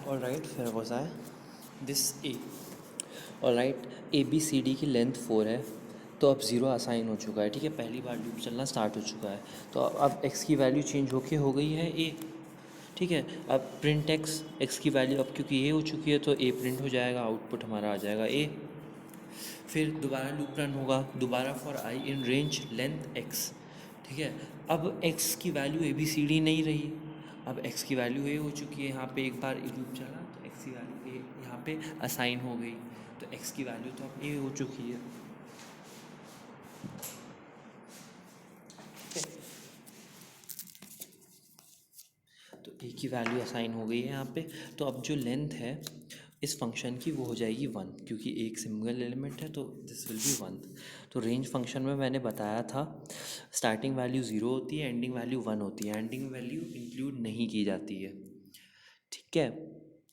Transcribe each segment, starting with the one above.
All right, फिर was I this A. All right, A B C D की length 4 है, तो अब ज़ीरो असाइन हो चुका है। ठीक है, पहली बार लूप चलना स्टार्ट हो चुका है। तो अब एक्स की वैल्यू चेंज होके हो गई है ए। ठीक है, अब प्रिंट एक्स की वैल्यू अब क्योंकि ए हो चुकी है तो ए प्रिंट हो जाएगा, आउटपुट हमारा आ जाएगा ए। फिर दोबारा लूप रन होगा, दोबारा for I in range length X. ठीक है, अब एक्स की value A B C D नहीं रही, अब एक्स की वैल्यू ए हो चुकी है। यहाँ पे एक बार लूप चला तो एक्स की वैल्यू ए यहाँ पे असाइन हो गई, तो एक्स की वैल्यू तो अब ए हो चुकी है। ठीक है, तो ए की वैल्यू असाइन हो गई है यहाँ पे। तो अब जो लेंथ है इस फंक्शन की वो हो जाएगी 1, क्योंकि एक सिंगल एलिमेंट है तो दिस विल बी 1। तो रेंज फंक्शन में मैंने बताया था स्टार्टिंग वैल्यू 0 होती है, एंडिंग वैल्यू 1 होती है, एंडिंग वैल्यू इंक्लूड नहीं की जाती है। ठीक है,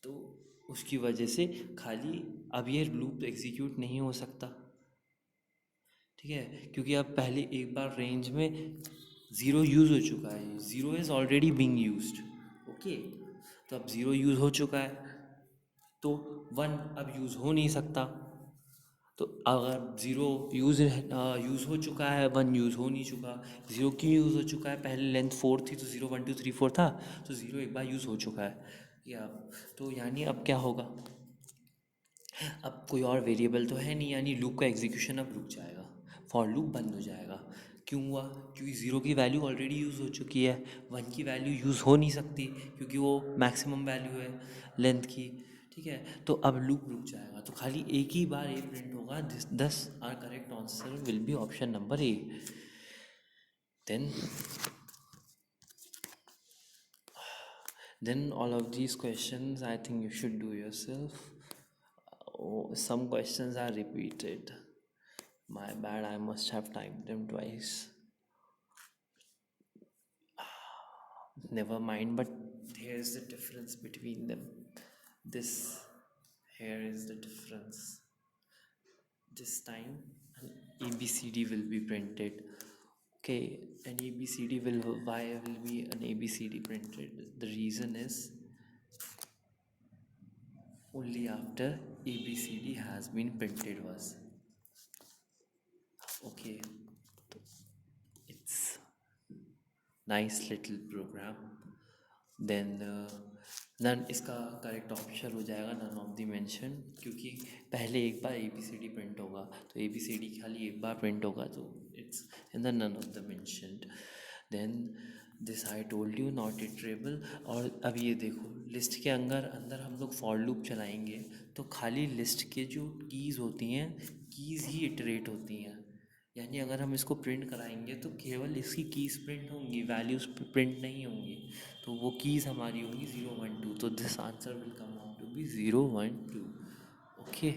तो उसकी वजह से खाली अब ये लूप एग्जीक्यूट नहीं हो सकता। ठीक है, क्योंकि अब पहले एक बार रेंज में ज़ीरो यूज़ हो चुका है, zero is already being used. Okay, तो अब ज़ीरो यूज़ हो चुका है तो वन अब यूज़ हो नहीं सकता। तो अगर ज़ीरो यूज़ हो चुका है, वन यूज़ हो नहीं चुका। ज़ीरो क्यों यूज़ हो चुका है? पहले लेंथ 4 थी तो 0 1 2 3 4 था, तो ज़ीरो एक बार यूज़ हो चुका है। या तो यानी अब क्या होगा, अब कोई और वेरिएबल तो है नहीं, यानी लूप का एग्जीक्यूशन अब रुक जाएगा, फॉर लूप बंद हो जाएगा। क्यों हुआ? क्योंकि ज़ीरो की वैल्यू ऑलरेडी यूज़ हो चुकी है, वन की वैल्यू यूज़ हो नहीं सकती क्योंकि वो मैक्सिमम वैल्यू है लेंथ की। ठीक है, तो अब लूप रुक जाएगा, तो खाली एक ही बार ए प्रिंट होगा, thus our correct answer will be option number A. Then all of these questions I think you should do yourself. Oh, some questions are repeated. My bad, I must have typed them twice. Never mind, but here's the difference between them. This here is the difference. This time an ABCD will be printed. Okay, an ABCD will, why will be an ABCD printed? The reason is only after ABCD has been printed was. Okay, it's nice little program. Then none इसका correct option हो जाएगा none of the mentioned, क्योंकि पहले एक बार A B C D print होगा, तो ए B C D खाली एक बार प्रिंट होगा, तो it's in the none of the mentioned. Then this I told you not iterable. और अब ये देखो, लिस्ट के अंदर अंदर हम लोग फॉर लूप चलाएंगे तो खाली लिस्ट के जो कीज़ होती हैं, कीज़ ही इटरेट होती हैं। यानी अगर हम इसको प्रिंट कराएंगे तो केवल इसकी कीज़ प्रिंट होंगी, वैल्यूज़ प्रिंट नहीं होंगी। तो वो कीज़ हमारी होंगी 0 1 2, तो this answer will come out to be 0 1 2। Okay,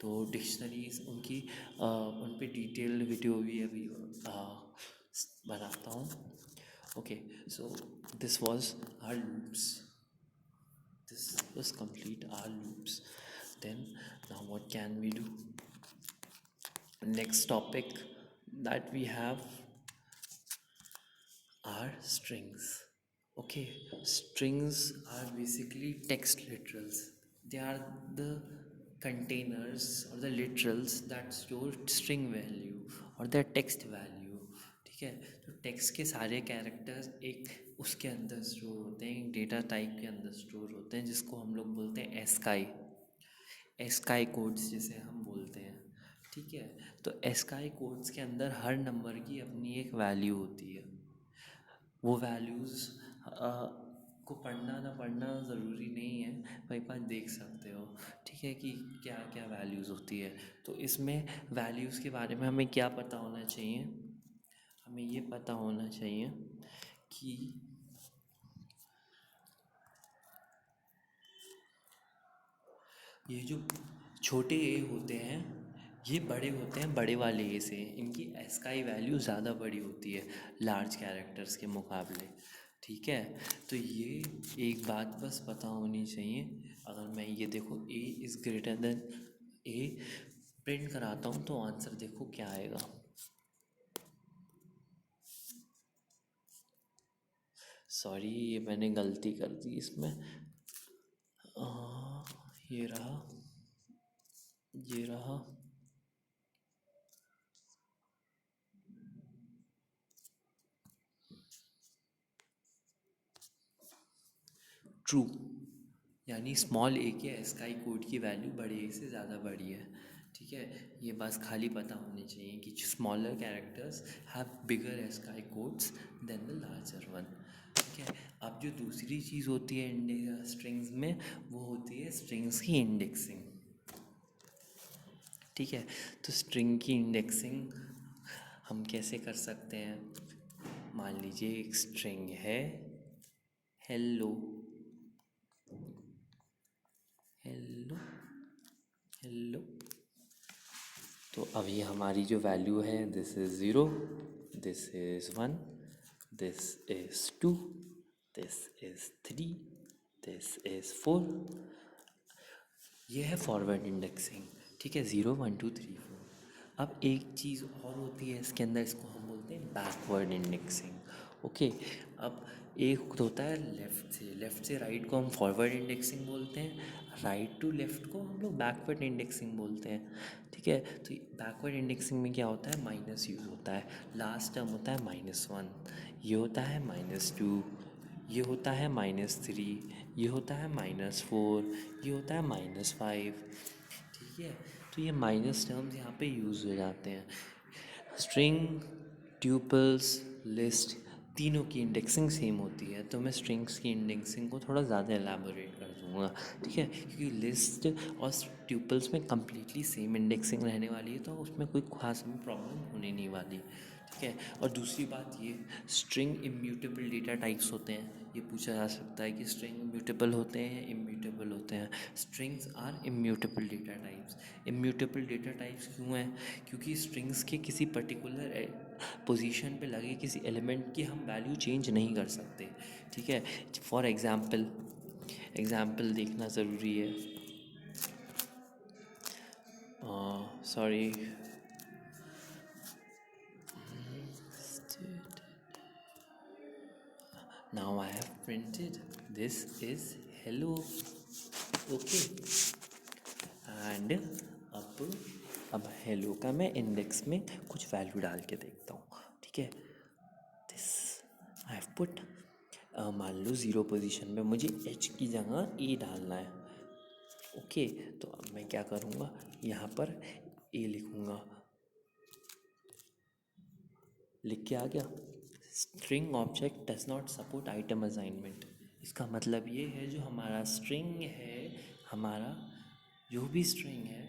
तो डिक्शनरीज उनकी उन पे डिटेल्ड वीडियो भी अभी बनाता हूँ। Okay, so this was our loops, this was complete our loops. Then now what can we do? Next topic that we have are strings. Okay, strings are basically text literals. They are the containers or the literals that store string value or the text value. ठीक है, तो text के सारे characters एक उसके अंदर store होते हैं, एक डेटा टाइप के अंदर स्टोर होते हैं, जिसको हम लोग बोलते हैं एस्काई, एस्काई कोड्स जिसे हम बोलते हैं। ठीक है, तो एस्काई कोड्स के अंदर हर नंबर की अपनी एक वैल्यू होती है। वो वैल्यूज़ को पढ़ना ना पढ़ना ज़रूरी नहीं है, भाई पास देख सकते हो। ठीक है, कि क्या क्या वैल्यूज़ होती है। तो इसमें वैल्यूज़ के बारे में हमें क्या पता होना चाहिए? हमें ये पता होना चाहिए कि ये जो छोटे ए होते हैं ये बड़े होते हैं बड़े वाले ए से, इनकी एस्काई वैल्यू ज़्यादा बड़ी होती है लार्ज कैरेक्टर्स के मुकाबले। ठीक है, तो ये एक बात बस पता होनी चाहिए। अगर मैं ये देखो A is greater than A print कराता हूँ तो आंसर देखो क्या आएगा। सॉरी, ये मैंने गलती कर दी इसमें। ये रहा, ये रहा, ट्रू, यानी स्मॉल ए के एस्काई कोड की वैल्यू बड़े ए से ज़्यादा बड़ी है। ठीक है, ये बस खाली पता होनी चाहिए कि smaller characters have bigger ASCII codes than the larger one. ठीक है, अब जो दूसरी चीज़ होती है स्ट्रिंग्स में, वो होती है स्ट्रिंग्स की इंडेक्सिंग। ठीक है, तो स्ट्रिंग की इंडेक्सिंग हम कैसे कर सकते हैं? मान लीजिए एक स्ट्रिंग है हेलो, हेलो, हेलो, तो अभी हमारी जो वैल्यू है, this is zero, this is one, this is two, this is three, this is four. ये है फॉरवर्ड इंडेक्सिंग। ठीक है, zero one two three four. अब एक चीज़ और होती है इसके अंदर, इसको हम बोलते हैं बैकवर्ड इंडेक्सिंग। ओके, अब एक होता है लेफ़्ट से राइट को हम फॉरवर्ड इंडेक्सिंग बोलते हैं, राइट टू लेफ़्ट को हम लोग बैकवर्ड इंडेक्सिंग बोलते हैं। ठीक है, तो बैकवर्ड इंडेक्सिंग में क्या होता है, माइनस यूज़ होता है, लास्ट टर्म होता है -1, ये होता है -2, ये होता है -3, ये होता है -4, ये होता है -5। ठीक है, तो ये माइनस टर्म्स यहाँ पे यूज़ हो जाते हैं। स्ट्रिंग, ट्यूपल्स, लिस्ट, तीनों की इंडेक्सिंग सेम होती है, तो मैं स्ट्रिंग्स की इंडेक्सिंग को थोड़ा ज़्यादा एलाबोरेट कर दूँगा। ठीक है, क्योंकि लिस्ट और ट्यूपल्स में कम्प्लीटली सेम इंडेक्सिंग रहने वाली है, तो उसमें कोई खास हमें प्रॉब्लम होने नहीं वाली। ठीक है, और दूसरी बात ये, स्ट्रिंग इम्यूटेबल डेटा टाइप्स होते हैं। ये पूछा जा सकता है कि स्ट्रिंग इम्यूटेबल होते हैं या इम्यूटेबल होते हैं। Strings are immutable data types. Immutable data types क्यों हैं? क्योंकि स्ट्रिंग्स के किसी पर्टिकुलर पोजीशन पे लगे किसी एलिमेंट की हम वैल्यू चेंज नहीं कर सकते। ठीक है, फॉर एग्ज़ाम्पल देखना ज़रूरी है। Sorry, now I have printed this is hello. Okay, and अब हेलो का मैं इंडेक्स में कुछ वैल्यू डाल के देखता हूँ। ठीक है, दिस आई हैव पुट, मान लो ज़ीरो पोजीशन में मुझे एच की जगह ए डालना है। ओके, तो अब मैं क्या करूँगा, यहाँ पर ए लिखूँगा, लिख के आ गया। String object does not support item assignment. इसका मतलब ये है, जो हमारा स्ट्रिंग है, हमारा जो भी स्ट्रिंग है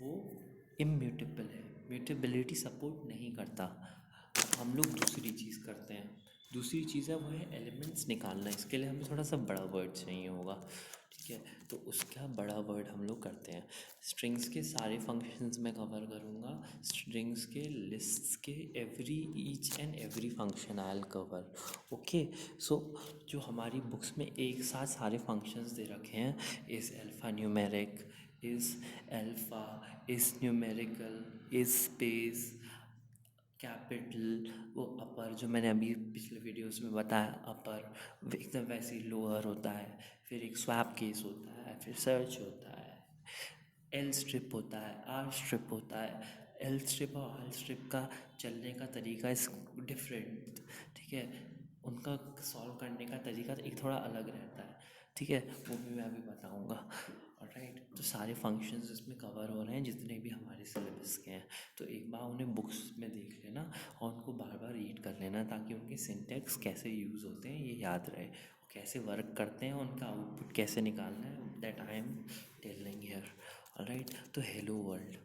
वो इम्यूटेबल है, म्यूटेबिलिटी सपोर्ट नहीं करता। अब हम लोग दूसरी चीज़ करते हैं, दूसरी चीज़ है वो है एलिमेंट्स निकालना। इसके लिए हमें थोड़ा सा बड़ा वर्ड चाहिए होगा। ठीक है, तो उसका बड़ा वर्ड हम लोग करते हैं। स्ट्रिंग्स के सारे फंक्शंस मैं कवर करूँगा, स्ट्रिंग्स के लिस्ट्स के each and every function I will cover. Okay, so जो हमारी बुक्स में एक साथ सारे फंक्शंस दे रखे हैं, is alpha numeric, is alpha, is numerical, is space, capital, वो अपर जो मैंने अभी पिछले वीडियोस में बताया, अपर एकदम वैसे ही लोअर होता है, फिर एक स्वैप केस होता है, फिर सर्च होता है, एल स्ट्रिप होता है, आर स्ट्रिप होता है। एल स्ट्रिप और आर स्ट्रिप का चलने का तरीका इस डिफरेंट। ठीक है, उनका सॉल्व करने का तरीका एक थोड़ा अलग रहता है। ठीक है, वो भी मैं अभी बताऊँगा। राइट, तो सारे फंक्शंस इसमें कवर हो रहे हैं जितने भी हमारे सिलेबस के हैं। तो एक बार उन्हें बुक्स में देख लेना और उनको बार बार रीड कर लेना, ताकि उनके सिंटैक्स कैसे यूज़ होते हैं ये याद रहे, कैसे वर्क करते हैं, उनका आउटपुट कैसे निकालना है, that I am telling here. Alright, तो हेलो वर्ल्ड,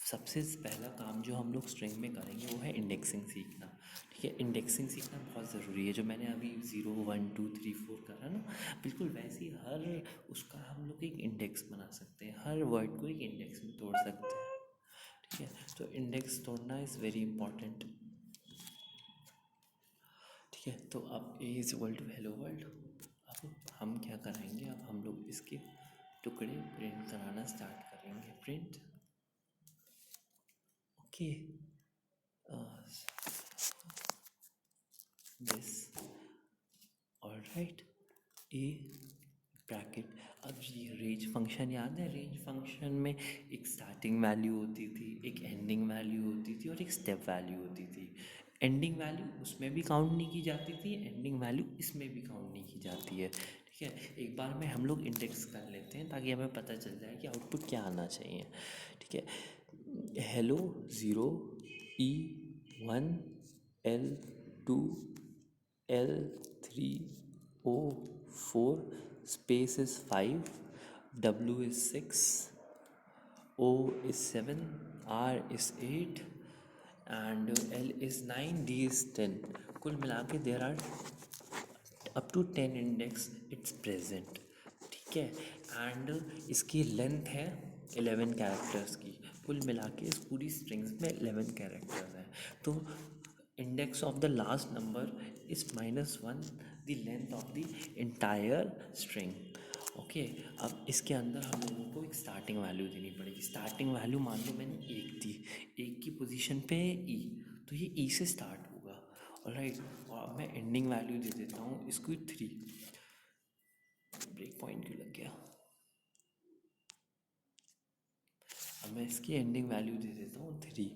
सबसे पहला काम जो हम लोग स्ट्रिंग में करेंगे वो है इंडेक्सिंग सीखना। ठीक है, इंडेक्सिंग सीखना बहुत ज़रूरी है। जो मैंने अभी 0 1 2 3 4 करा ना, बिल्कुल वैसे ही हर उसका हम लोग एक इंडेक्स बना सकते हैं, हर वर्ड को एक इंडेक्स में तोड़ सकते हैं। ठीक है, तो इंडेक्स तोड़ना इज़ वेरी इंपॉर्टेंट। ठीक है, तो अब A is equal to hello world. अब हम क्या कराएंगे, अब हम लोग इसके टुकड़े प्रिंट कराना स्टार्ट करेंगे। Print, okay, this, alright, A bracket. अब ये रेंज फंक्शन याद है, रेंज फंक्शन में एक स्टार्टिंग वैल्यू होती थी, एक एंडिंग वैल्यू होती थी और एक स्टेप वैल्यू होती थी। एंडिंग वैल्यू उसमें भी काउंट नहीं की जाती थी, एंडिंग वैल्यू इसमें भी काउंट नहीं की जाती है। ठीक है, एक बार में हम लोग इंडेक्स कर लेते हैं ताकि हमें पता चल जाए कि आउटपुट क्या आना चाहिए। ठीक है, hello 0, E1, L2, L3, O4, space is 5, W is 6, O is 7, R is 8 and L is 9, D is 10। कुल मिला के there are up to 10 index it's present. ठीक है, एंड इसकी लेंथ है 11 कैरेक्टर्स की। कुल मिला के इस पूरी स्ट्रिंग्स में 11 कैरेक्टर्स हैं। तो index of the last number is -1 the length of the entire string. Okay, अब इसके अंदर हम लोगों को एक स्टार्टिंग वैल्यू देनी पड़ेगी। स्टार्टिंग वैल्यू मान लो मैंने 1 दी, 1 की पोजीशन पे है ई, तो ये ई से स्टार्ट होगा। ऑलराइट, और अब मैं एंडिंग वैल्यू दे देता हूँ इसको 3। ब्रेक पॉइंट क्यों लग गया? अब मैं इसकी एंडिंग वैल्यू दे देता हूँ 3।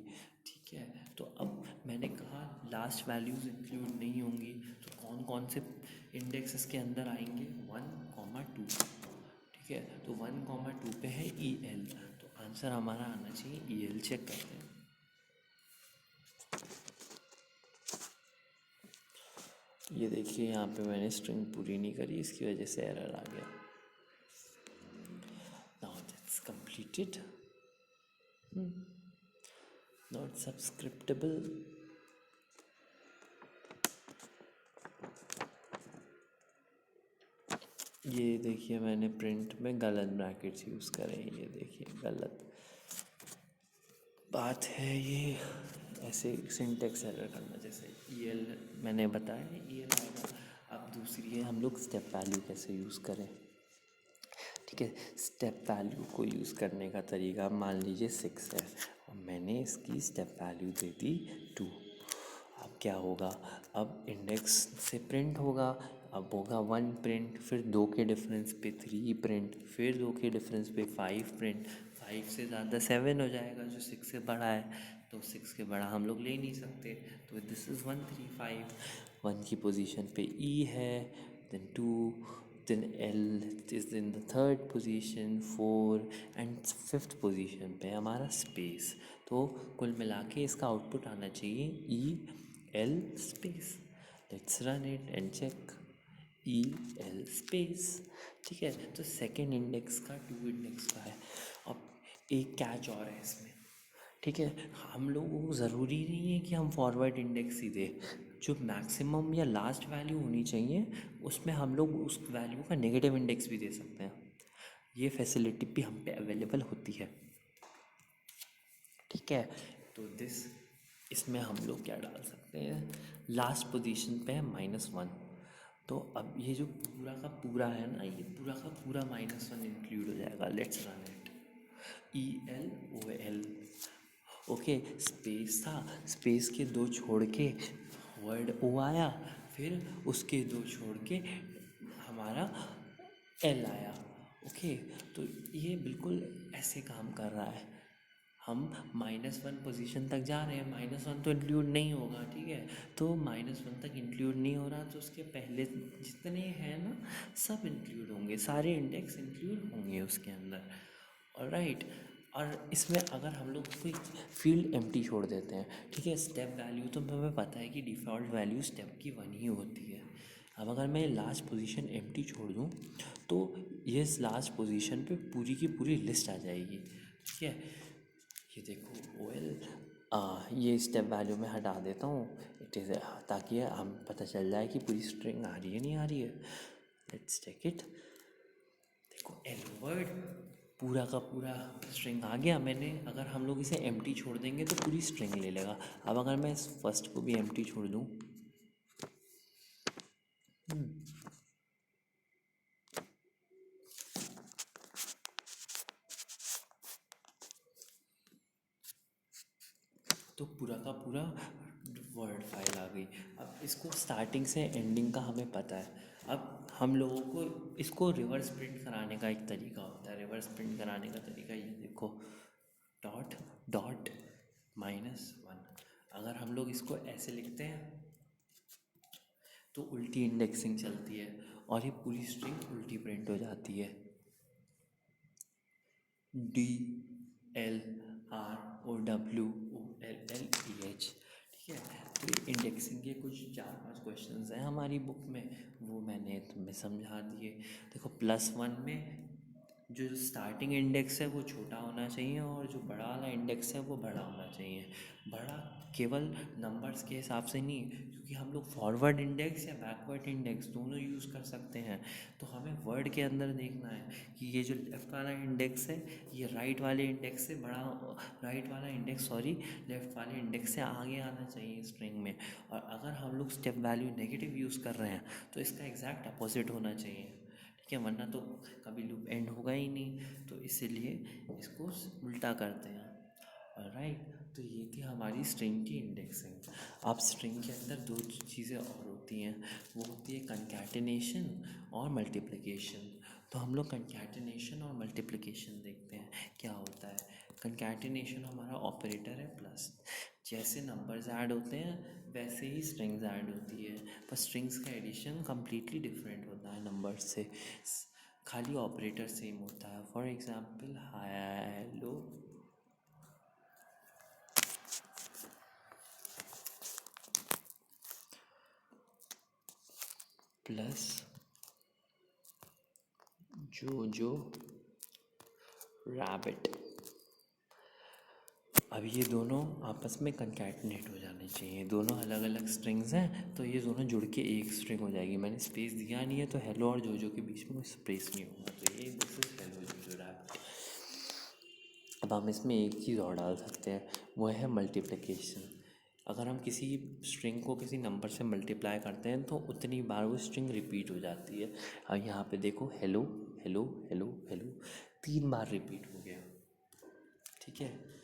ठीक है, तो अब मैंने कहा लास्ट वैल्यूज़ इंक्लूड नहीं होंगी, तो कौन कौन से इंडेक्स इसके अंदर आएंगे? 1, 2। ठीक है, तो 1, 2 पे है ई एल, तो आंसर हमारा आना चाहिए ई एल। चेक करते हैं। ये देखिए, यहाँ पे मैंने स्ट्रिंग पूरी नहीं करी, इसकी वजह से एरर आ गया। Now that's completed, not subscriptable. ये देखिए, मैंने प्रिंट में गलत ब्रैकेट्स यूज़ करे हैं, ये देखिए गलत बात है ये। ऐसे सिंटेक्स एरर करना, जैसे ई एल मैंने बताया ई एल आएगा। अब दूसरी है, हम लोग स्टेप वैल्यू कैसे यूज़ करें। ठीक है, स्टेप वैल्यू को यूज़ करने का तरीका, मान लीजिए 6 है और मैंने इसकी स्टेप वैल्यू दे दी 2। अब क्या होगा? अब इंडेक्स से प्रिंट होगा। अब होगा 1 प्रिंट, फिर 2 के डिफरेंस पे 3 प्रिंट, फिर 2 के डिफरेंस पे 5 प्रिंट। 5 से ज़्यादा 7 हो जाएगा जो 6 से बड़ा है, तो 6 के बड़ा हम लोग ले नहीं सकते, तो दिस इज़ 1, 3, 5। 1 की पोजीशन पे E है, then 2, then L is in the third position, 4 and 5th position पे हमारा स्पेस। तो कुल मिला के इसका आउटपुट आना चाहिए EL space. Let's run it and check, EL space. ठीक है, तो सेकेंड इंडेक्स का 2 इंडेक्स का है। अब एक कैच और है इसमें। ठीक है, हम लोगों को ज़रूरी नहीं है कि हम फॉरवर्ड इंडेक्स ही दें। जो मैक्सिमम या लास्ट वैल्यू होनी चाहिए उसमें हम लोग उस वैल्यू का नेगेटिव इंडेक्स भी दे सकते हैं। ये फैसिलिटी भी हम पे अवेलेबल होती है। ठीक है, तो इसमें हम लोग क्या डाल सकते हैं? लास्ट पोजीशन पे है -1, तो अब ये जो पूरा का पूरा है ना, ये पूरा का पूरा -1 इंक्लूड हो जाएगा। Let's run it, ELOL। Okay, space था, स्पेस के 2 छोड़ के वर्ड ओ आया, फिर उसके 2 छोड़ के हमारा एल आया। ओके, तो ये बिल्कुल ऐसे काम कर रहा है। हम -1 पोजीशन तक जा रहे हैं, -1 तो इंक्लूड नहीं होगा। ठीक है, तो -1 तक इंक्लूड नहीं हो रहा, तो उसके पहले जितने हैं ना सब इंक्लूड होंगे, सारे इंडेक्स इंक्लूड होंगे उसके अंदर। ऑलराइट, और इसमें अगर हम लोग कोई फील्ड एम्प्टी छोड़ देते हैं, ठीक है, स्टेप वैल्यू तो हमें पता है कि डिफ़ॉल्ट वैल्यू स्टेप की 1 ही होती है। अब अगर मैं लास्ट पोजीशन एम्प्टी छोड़ दूँ तो ये लास्ट पोजीशन पे पूरी की पूरी लिस्ट आ जाएगी। ठीक है, ये देखो OL, ये स्टेप वैल्यू में हटा देता हूँ इट इज़, ताकि हम पता चल जाए कि पूरी स्ट्रिंग आ रही है नहीं आ रही है। Let's check it. देखो एल वर्ड पूरा का पूरा स्ट्रिंग आ गया। मैंने अगर हम लोग इसे एम्प्टी छोड़ देंगे तो पूरी स्ट्रिंग ले लेगा। अब अगर मैं इस फर्स्ट को भी एम्प्टी छोड़ दूँ, तो पूरा का पूरा वर्ड फाइल आ गई। अब इसको स्टार्टिंग से एंडिंग का हमें पता है। अब हम लोगों को इसको रिवर्स प्रिंट कराने का एक तरीका होता है। रिवर्स नंबर्स प्रिंट कराने का तरीका ये देखो, डॉट डॉट -1। अगर हम लोग इसको ऐसे लिखते हैं तो उल्टी इंडेक्सिंग चलती है और ये पूरी स्ट्रिंग उल्टी प्रिंट हो जाती है। DLROWOLLEH, ठीक है। तो ये इंडेक्सिंग के कुछ 4-5 क्वेश्चंस हैं हमारी बुक में, वो मैंने तुम्हें समझा दिए। देखो +1 में जो स्टार्टिंग इंडेक्स है वो छोटा होना चाहिए और जो बड़ा वाला इंडेक्स है वो बड़ा होना चाहिए। बड़ा केवल नंबर्स के हिसाब से नहीं, क्योंकि हम लोग फॉरवर्ड इंडेक्स या बैकवर्ड इंडेक्स दोनों यूज़ कर सकते हैं। तो हमें वर्ड के अंदर देखना है कि ये जो लेफ़्ट वाला इंडेक्स है ये राइट वाले इंडेक्स से बड़ा, राइट वाला इंडेक्स लेफ़्ट वाले इंडेक्स से आगे आना चाहिए स्ट्रिंग में। और अगर हम लोग स्टेप वैल्यू नेगेटिव यूज़ कर रहे हैं तो इसका एग्जैक्ट अपोजिट होना चाहिए, ठीक है, वरना तो कभी लूप एंड होगा ही नहीं। तो इसीलिए इसको उल्टा करते हैं। राइट, तो ये थी हमारी स्ट्रिंग की इंडेक्सिंग। अब स्ट्रिंग के अंदर 2 चीज़ें और होती हैं, वो होती है कंकैटिनेशन और मल्टीप्लिकेशन। तो हम लोग कंकैटिनेशन और मल्टीप्लिकेशन देखते हैं क्या होता है। कंकैटिनेशन हमारा ऑपरेटर है प्लस, जैसे नंबर्स ऐड होते हैं वैसे ही स्ट्रिंग्स ऐड होती है, पर स्ट्रिंग्स का एडिशन कम्प्लीटली डिफरेंट होता है नंबर्स से, खाली ऑपरेटर सेम होता है। फॉर एग्जांपल हेलो प्लस जो रैबिट, अब ये दोनों आपस में कंकैटिनेट हो जाने चाहिए। दोनों अलग अलग स्ट्रिंग्स हैं तो ये दोनों जुड़ के एक स्ट्रिंग हो जाएगी। मैंने स्पेस दिया नहीं है तो हेलो और जो के बीच में स्पेस नहीं होगा, तो ये दिस इज हेलो जो रैबिट। अब हम इसमें एक चीज़ और डाल सकते हैं, वो है मल्टीप्लिकेशन। अगर हम किसी स्ट्रिंग को किसी नंबर से मल्टीप्लाई करते हैं तो उतनी बार वो स्ट्रिंग रिपीट हो जाती है। अब यहाँ पे देखो हेलो हेलो हेलो हेलो 3 बार रिपीट हो गया, ठीक है।